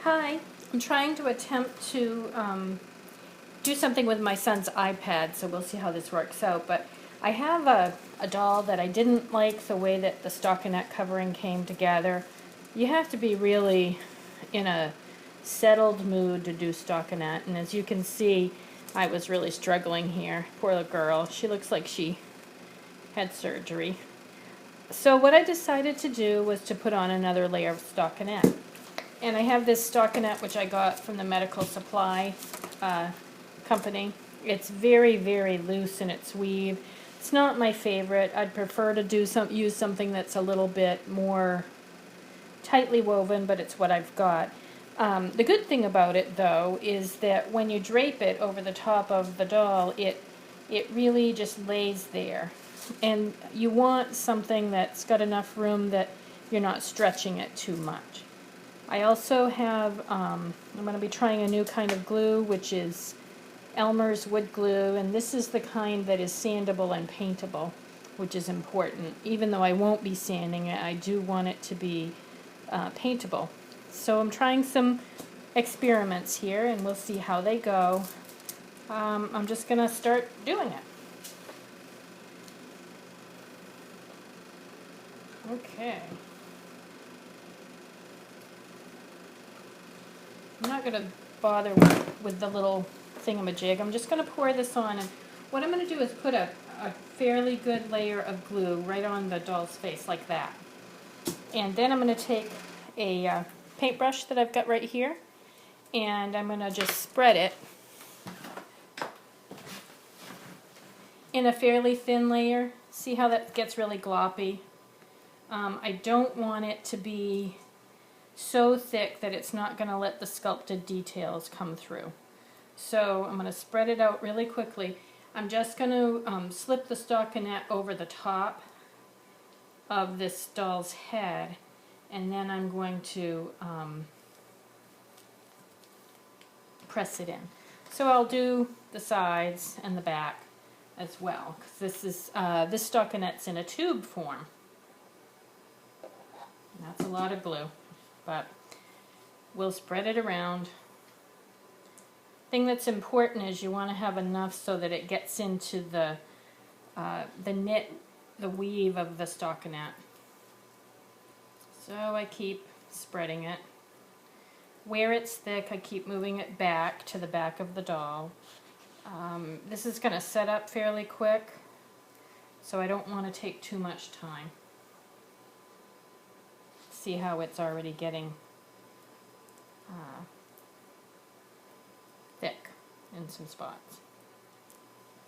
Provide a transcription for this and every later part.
Hi, I'm trying to attempt to do something with my son's iPad, so we'll see how this works out. But I have a doll that I didn't like the way that the stockinette covering came together. You have to be really in a settled mood to do stockinette, and as you can see, I was really struggling here. Poor little girl. She looks like she had surgery. So what I decided to do was to put on another layer of stockinette. And I have this stockinette which I got from the medical supply company. It's very, very loose in its weave. It's not my favorite. I'd prefer to use something that's a little bit more tightly woven, but it's what I've got. The good thing about it, though, is that when you drape it over the top of the doll, it really just lays there. And you want something that's got enough room that you're not stretching it too much. I also have, I'm going to be trying a new kind of glue, which is Elmer's wood glue, and this is the kind that is sandable and paintable, which is important. Even though I won't be sanding it, I do want it to be paintable. So I'm trying some experiments here, and we'll see how they go. I'm just going to start doing it. Okay. I'm not going to bother with the little thingamajig. I'm just going to pour this on, and what I'm going to do is put a fairly good layer of glue right on the doll's face, like that. And then I'm going to take a paintbrush that I've got right here, and I'm going to just spread it in a fairly thin layer. See how that gets really gloppy? I don't want it to be so thick that it's not going to let the sculpted details come through. So I'm going to spread it out really quickly. I'm just going to slip the stockinette over the top of this doll's head, and then I'm going to press it in. So I'll do the sides and the back as well, because this stockinette's in a tube form. And that's a lot of glue, but we'll spread it around. Thing that's important is you want to have enough so that it gets into the knit, the weave of the stockinette. So I keep spreading it. Where it's thick, I keep moving it back to the back of the doll. This is going to set up fairly quick, so I don't want to take too much time. See how it's already getting thick in some spots.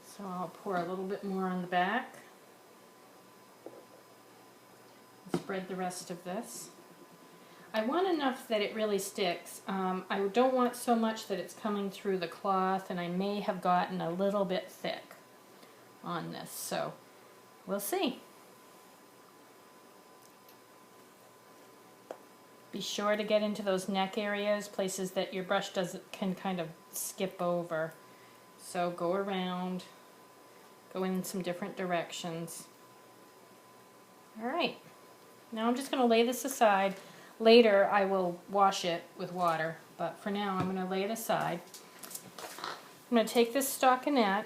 So I'll pour a little bit more on the back. Spread the rest of this. I want enough that it really sticks. I don't want so much that it's coming through the cloth, and I may have gotten a little bit thick on this, so we'll see. Be sure to get into those neck areas, places that your brush can kind of skip over. So go around, go in some different directions. Alright, now I'm just going to lay this aside. Later I will wash it with water, but for now I'm going to lay it aside. I'm going to take this stockinette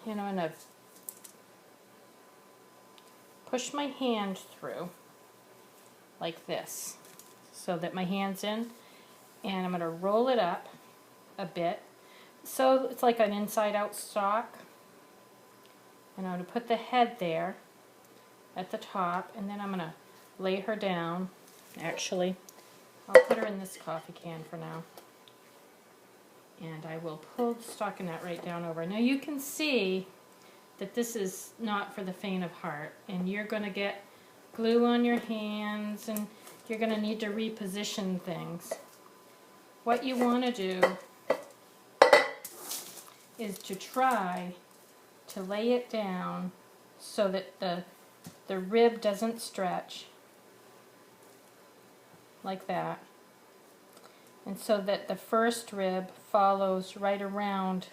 and I'm going to push my hand through like this, so that my hand's in, and I'm going to roll it up a bit so it's like an inside-out stock, and I'm going to put the head there at the top, and then I'm going to lay her down. Actually, I'll put her in this coffee can for now, and I will pull the stockinette right down over. Now you can see that this is not for the faint of heart, and you're going to get glue on your hands, and you're going to need to reposition things. What you want to do is to try to lay it down so that the rib doesn't stretch like that, and so that the first rib follows right around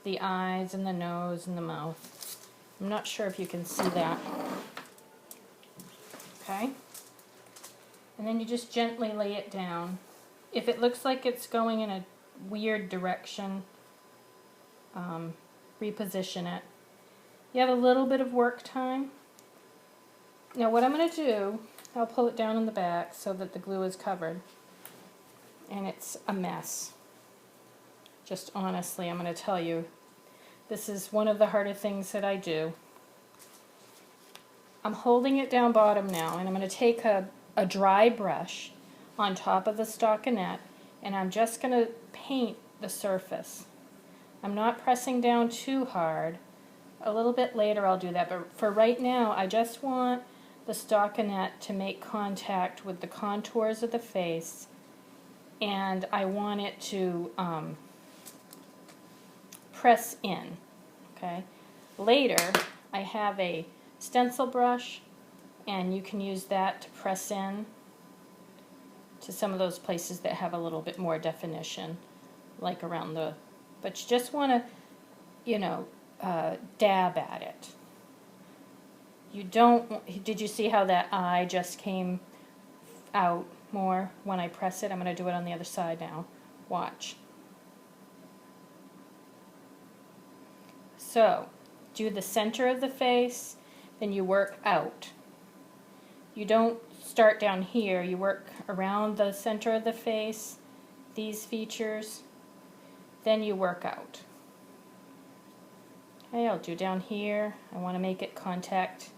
the eyes and the nose and the mouth. I'm not sure if you can see that. Okay? And then you just gently lay it down If it looks like it's going in a weird direction, reposition it. You have a little bit of work time. Now what I'm going to do, I'll pull it down in the back so that the glue is covered. And it's a mess. Just honestly, I'm going to tell you, this is one of the harder things that I do. I'm holding it down bottom now, and I'm going to take a dry brush on top of the stockinette, and I'm just going to paint the surface. I'm not pressing down too hard. A little bit later I'll do that, but for right now I just want the stockinette to make contact with the contours of the face, and I want it to press in. Okay. Later I have a stencil brush, and you can use that to press in to some of those places that have a little bit more definition, like around the, but you just want to, you know, dab at it. You don't, did you see how that eye just came out more when I press it? I'm going to do it on the other side now. Watch. So, do the center of the face, then you work out. You don't start down here, you work around the center of the face, these features, then you work out. Okay, I'll do down here. I want to make it contact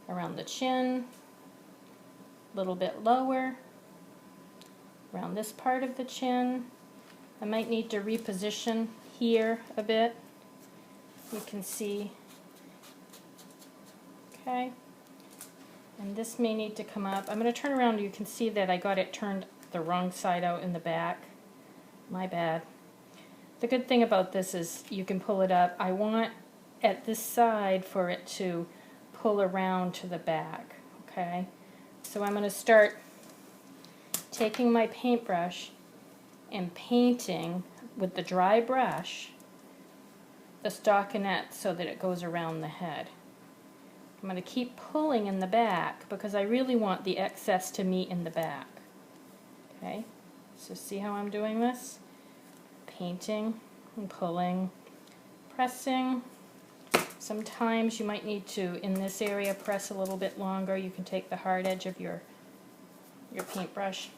around the chin, a little bit lower, around this part of the chin. I might need to reposition here a bit. You can see, okay, and this may need to come up. I'm going to turn around. You can see that I got it turned the wrong side out in the back. My bad. The good thing about this is you can pull it up. I want at this side for it to pull around to the back, okay? So I'm going to start taking my paintbrush and painting with the dry brush the stockinette so that it goes around the head. I'm going to keep pulling in the back because I really want the excess to meet in the back. Okay, so see how I'm doing this? Painting and pulling, pressing. Sometimes you might need to, in this area, press a little bit longer. You can take the hard edge of your paintbrush.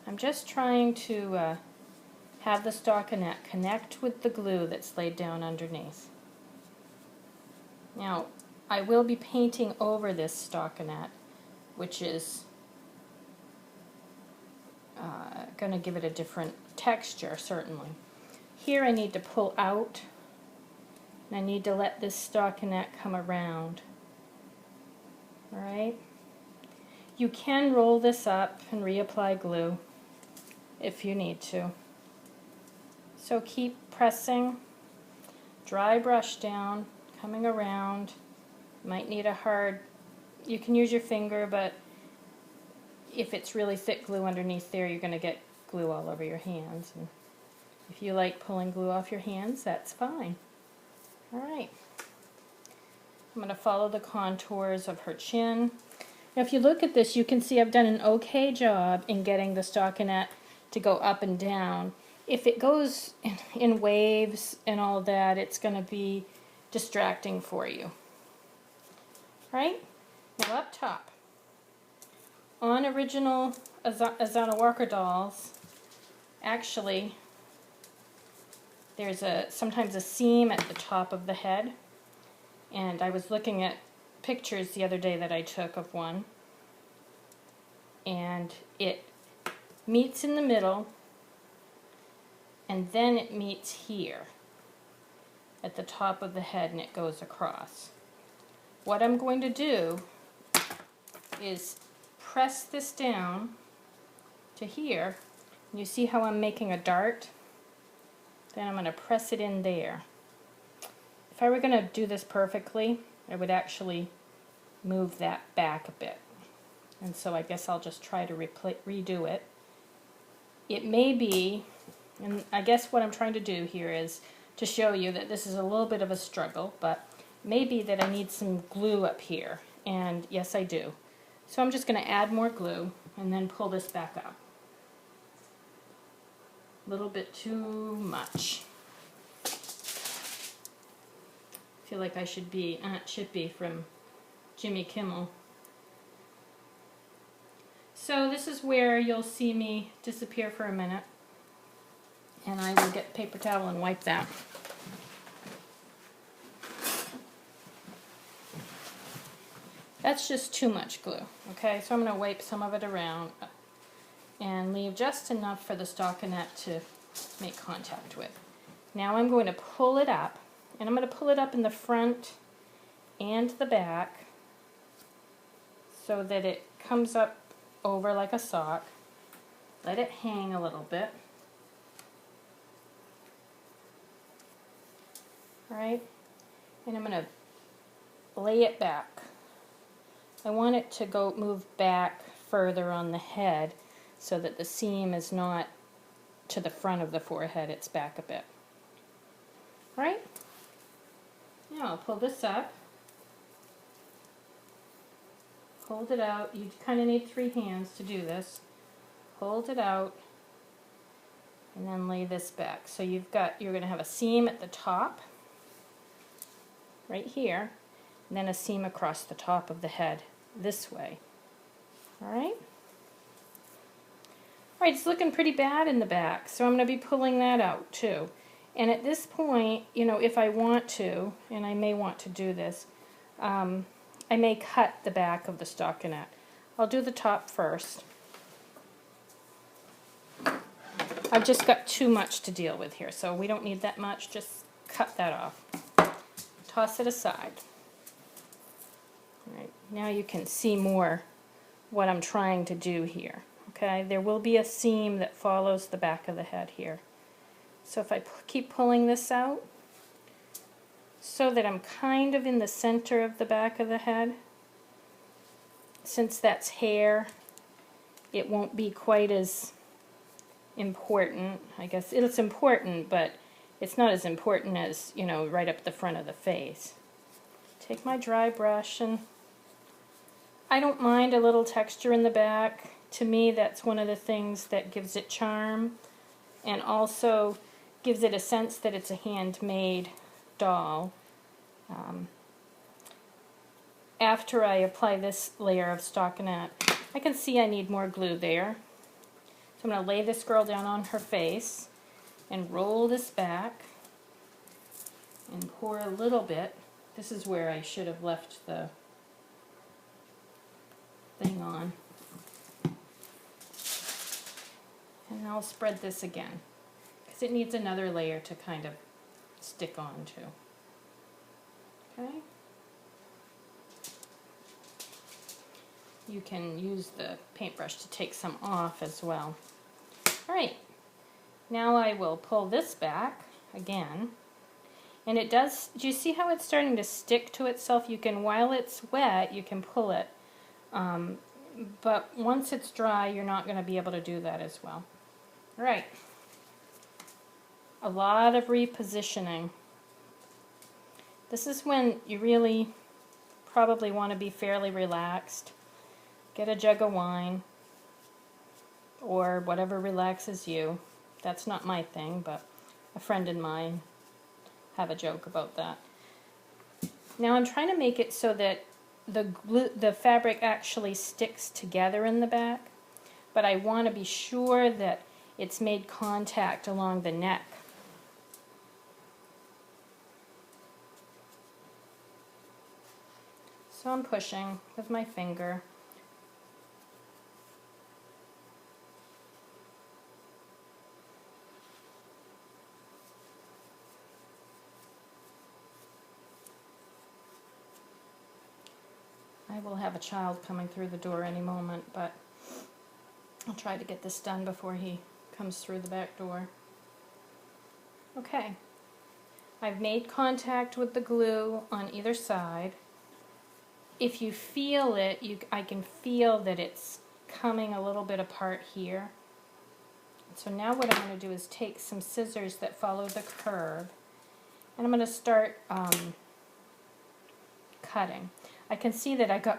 I'm just trying to have the stockinette connect with the glue that's laid down underneath. Now, I will be painting over this stockinette, which is going to give it a different texture, certainly. Here I need to pull out, and I need to let this stockinette come around. Alright? You can roll this up and reapply glue if you need to. So keep pressing, dry brush down, coming around. Might need a hard, you can use your finger, but if it's really thick glue underneath there, you're going to get glue all over your hands. And if you like pulling glue off your hands, that's fine. Alright. I'm going to follow the contours of her chin. Now if you look at this, you can see I've done an okay job in getting the stockinette to go up and down. If it goes in waves and all that, it's going to be distracting for you. Right? Now up top, on original Izannah Walker dolls, actually there's sometimes a seam at the top of the head, and I was looking at pictures the other day that I took of one, and it meets in the middle, and then it meets here at the top of the head, and it goes across. What I'm going to do is press this down to here. You see how I'm making a dart? Then I'm going to press it in there. If I were going to do this perfectly, I would actually move that back a bit. And so I guess I'll just try to redo it. It may be, and I guess what I'm trying to do here is to show you that this is a little bit of a struggle, but maybe that I need some glue up here. And yes, I do. So I'm just going to add more glue and then pull this back up. A little bit too much. I feel like I should be Aunt Chippy from Jimmy Kimmel. So this is where you'll see me disappear for a minute, and I will get the paper towel and wipe that. That's just too much glue, okay? So I'm going to wipe some of it around and leave just enough for the stockinette to make contact with. Now I'm going to pull it up, and I'm going to pull it up in the front and the back so that it comes up over like a sock. Let it hang a little bit. All right? And I'm going to lay it back. I want it to move back further on the head so that the seam is not to the front of the forehead, it's back a bit. All right? Now I'll pull this up, hold it out. You kind of need 3 hands to do this. Hold it out and then lay this back. So you're going to have a seam at the top, right here, and then a seam across the top of the head this way. All right? All right, it's looking pretty bad in the back, so I'm going to be pulling that out too. And at this point, you know, if I want to, and I may want to do this, I may cut the back of the stockinette. I'll do the top first. I've just got too much to deal with here, so we don't need that much. Just cut that off. Toss it aside. All right, now you can see more what I'm trying to do here. Okay, there will be a seam that follows the back of the head here. So if I keep pulling this out, so that I'm kind of in the center of the back of the head, since that's hair, it won't be quite as important. I guess it's important, but it's not as important as, you know, right up the front of the face. Take my dry brush, and I don't mind a little texture in the back. To me, that's one of the things that gives it charm and also gives it a sense that it's a handmade doll. After I apply this layer of stockinette, I can see I need more glue there. So I'm going to lay this girl down on her face and roll this back and pour a little bit. This is where I should have left the thing on. And I'll spread this again, because it needs another layer to kind of stick onto. Okay? You can use the paintbrush to take some off as well. Alright, now I will pull this back again. And it does, do you see how it's starting to stick to itself? You can, while it's wet, you can pull it. But once it's dry, you're not going to be able to do that as well. Alright, a lot of repositioning. This is when you really probably want to be fairly relaxed. Get a jug of wine or whatever relaxes you. That's not my thing, but a friend of mine have a joke about that. Now I'm trying to make it so that the fabric actually sticks together in the back, but I want to be sure that it's made contact along the neck. So I'm pushing with my finger. I will have a child coming through the door any moment, but I'll try to get this done before he comes through the back door. Okay, I've made contact with the glue on either side. If you feel it, I can feel that it's coming a little bit apart here. So now what I'm going to do is take some scissors that follow the curve, and I'm going to start cutting. I can see that I got